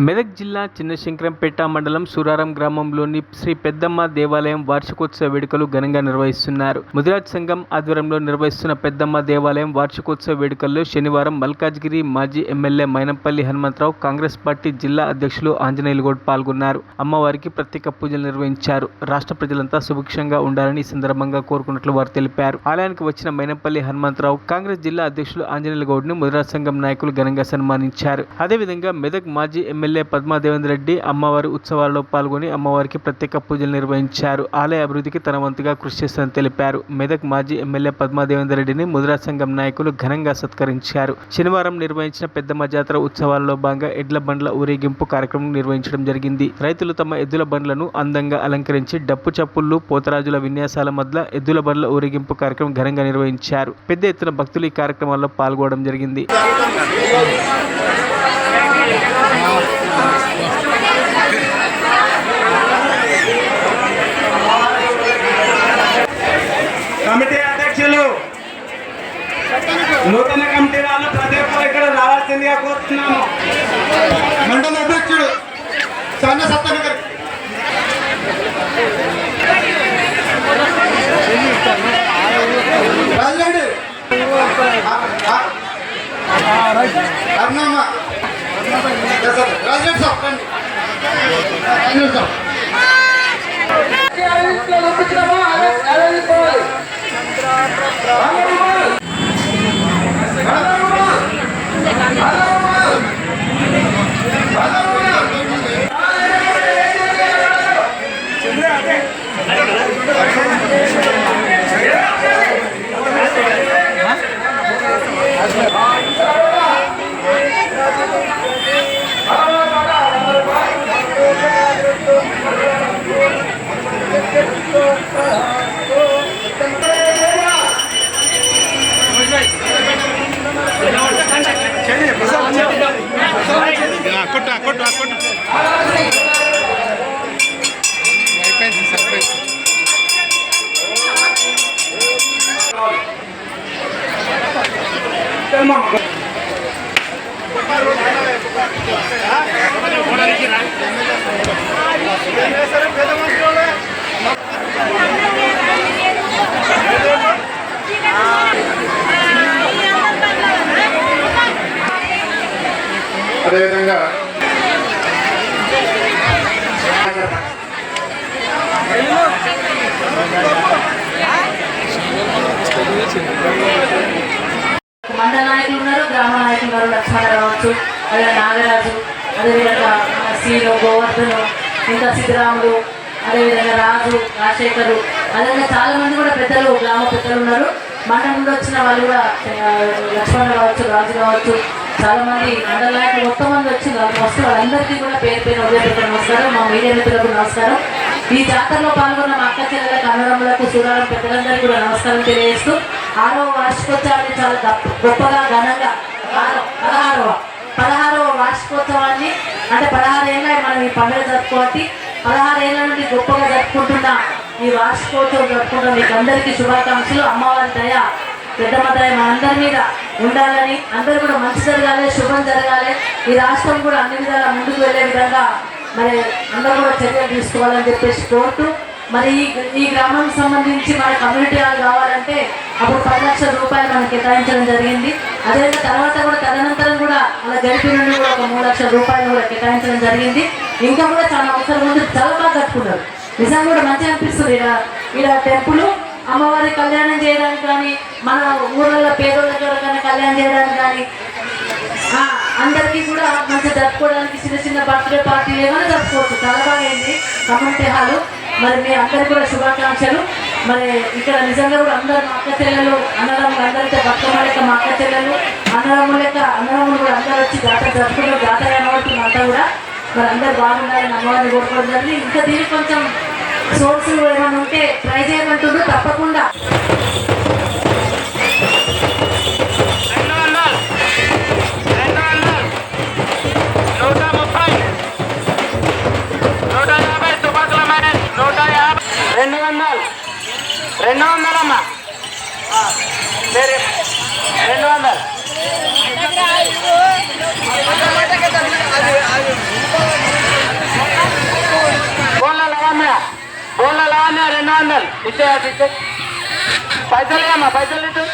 మెదక్ జిల్లా చిన్నశంకరంపేట మండలం సూరారం గ్రామంలోని శ్రీ పెద్దమ్మ దేవాలయం వార్షికోత్సవ వేడుకలు ఘనంగా నిర్వహిస్తున్నారు. ముదిరాజ్ సంఘం ఆధ్వర్యంలో నిర్వహిస్తున్న పెద్దమ్మ దేవాలయం వార్షికోత్సవ వేడుకల్లో శనివారం మల్కాజ్గిరి మాజీ ఎమ్మెల్యే మైనంపల్లి హనుమంతరావు, కాంగ్రెస్ పార్టీ జిల్లా అధ్యక్షులు ఆంజనేయులు గౌడ్ పాల్గొన్నారు. అమ్మవారికి ప్రత్యేక పూజలు నిర్వహించారు. రాష్ట్ర ప్రజలంతా సుభిక్షంగా ఉండాలని ఈ సందర్భంగా కోరుకున్నట్లు వారు తెలిపారు. ఆలయానికి వచ్చిన మైనంపల్లి హనుమంతరావు, కాంగ్రెస్ జిల్లా అధ్యక్షులు ఆంజనేయులు గౌడ్ ను ముదిరాజ్ సంఘం నాయకులు ఘనంగా సన్మానించారు. అదేవిధంగా మెదక్ మాజీ ఎమ్మెల్యే పద్మా దేవేందర్ రెడ్డి అమ్మవారి ఉత్సవాల్లో పాల్గొని అమ్మవారికి ప్రత్యేక పూజలు నిర్వహించారు. ఆలయ అభివృద్ధికి తన వంతుగా కృషి చేస్తారని తెలిపారు. మెదక్ మాజీ ఎమ్మెల్యే పద్మా దేవేందర్ రెడ్డిని ముదిరాజ్ సంఘం నాయకులు ఘనంగా సత్కరించారు. శనివారం నిర్వహించిన పెద్దమ్మ జాతర ఉత్సవాల్లో భాగంగా ఎడ్ల బండ్ల ఊరేగింపు కార్యక్రమం నిర్వహించడం జరిగింది. రైతులు తమ ఎద్దుల బండ్లను అందంగా అలంకరించి డప్పు చప్పుళ్లు, పోతరాజుల విన్యాసాల మధ్య ఎద్దుల బండ్ల ఊరేగింపు కార్యక్రమం ఘనంగా నిర్వహించారు. పెద్ద ఎత్తున భక్తులు ఈ కార్యక్రమాల్లో పాల్గొనడం జరిగింది. కమిటీ అధ్యక్షులు, నూతన కమిటీ వాళ్ళు ప్రతి ఒక్కరు ఇక్కడ రావాల్సిందిగా కోరుతున్నాము. మండల అధ్యక్షుడు సన్న సత్తన్న గారు, రాజరెడ్డి అర్ణమ్మ, రాజరెడ్డి సార్ అదేవిధంగా మండల నాయకులు ఉన్నారు, గ్రామ నాయకులు ఉన్నారు. లక్ష్మణ కావచ్చు, అదే నాగరాజు, అదేవిధంగా సీను, గోవర్ధను, ఇంకా సిద్ధరాములు, అదేవిధంగా రాజు, రాజశేఖరు, అదేవిధంగా చాలా మంది కూడా పెద్దలు, గ్రామ పెద్దలు ఉన్నారు. మండలం నుండి వచ్చిన వాళ్ళు కూడా లక్ష్మణ కావచ్చు, రాజు కావచ్చు, చాలా మంది మండల నాయకులు మొత్తం మంది వచ్చిన వస్తూ వాళ్ళందరికీ కూడా పేరు పేరు ఉదయపూర్వక నమస్కారం. మా మీడియా మిత్రులకు నమస్కారం. ఈ జాతరలో పాల్గొన్న మా అక్క చెల్లెలకు, అన్నదమ్ములకు, సూరారం పెద్దలందరికీ కూడా నమస్కారం తెలియజేస్తూ 6వ వార్షికోత్సవాన్ని చాలా గొప్పగా ఘనంగా 16వ వార్షికోత్సవాన్ని, అంటే 16 ఏళ్ళ మనం ఈ పండుగ జరుపుకోవాలి. 16 ఏళ్ళ నుండి గొప్పగా జరుపుకుంటున్న ఈ వార్షికోత్సవం జరుపుకుంటున్న మీకు అందరికీ శుభాకాంక్షలు. అమ్మవారి దయ, పెద్దమ్మ దయ మనందరి మీద ఉండాలని, అందరూ కూడా మంచి జరగాలి, శుభం జరగాలి. ఈ రాష్ట్రం కూడా అన్ని విధాలా ముందుకు వెళ్ళే విధంగా మరి అందరూ కూడా చర్యలు తీసుకోవాలని చెప్పేసి కోరుతూ, మరి ఈ గ్రామానికి సంబంధించి మన కమ్యూనిటీ హాల్ కావాలంటే అప్పుడు 10 లక్షల రూపాయలు మనకు కేటాయించడం జరిగింది. అదేవిధంగా తర్వాత కూడా తదనంతరం కూడా అలా జరిపి నుండి కూడా ఒక 3 లక్షల రూపాయలు కూడా కేటాయించడం జరిగింది. ఇంకా కూడా చాలా అవసరం ఉంది. చాలా బాగా కట్టుకున్నారు. నిజంగా కూడా మంచిగా అనిపిస్తుంది. ఇలా టెంపుల్ అమ్మవారి కళ్యాణం చేయడానికి కానీ, మన ఊళ్ళల్లో పేదోళ్ళకి ఎవరికైనా కళ్యాణం చేయడానికి కానీ, అందరికీ కూడా మంచిగా జరుపుకోవడానికి చిన్న చిన్న బర్త్డే పార్టీలు ఏమైనా జరుపుకోవచ్చు. చాలా బాగా అయింది కమ్యూనిటీ హాలు. మరి మీ అందరికీ కూడా శుభాకాంక్షలు. మరి ఇక్కడ నిజంగా కూడా అందరూ మా అక్క చెల్లెలు, అన్నదమ్ములు అందరితో బతుకమ్మ లెక్క మా అక్క చెల్లెలు, అన్నదమ్ములు కూడా అందరూ వచ్చి జాతర జరుపుకుంటారు. జాతర అనబడుతుంది అంతా కూడా. మరి అందరు బాగుండాలని అమ్మవారిని కోరుకోవడం జరిగింది. ఇంకా దీనికి కొంచెం సోర్స్ ఏమైనా ఉంటే ట్రై చేయమంటుండ్రు తప్పకుండా. రెండు వందలమ్మా, 200. ఇచ్చే పైసలు అమ్మా పైసలు ఇటు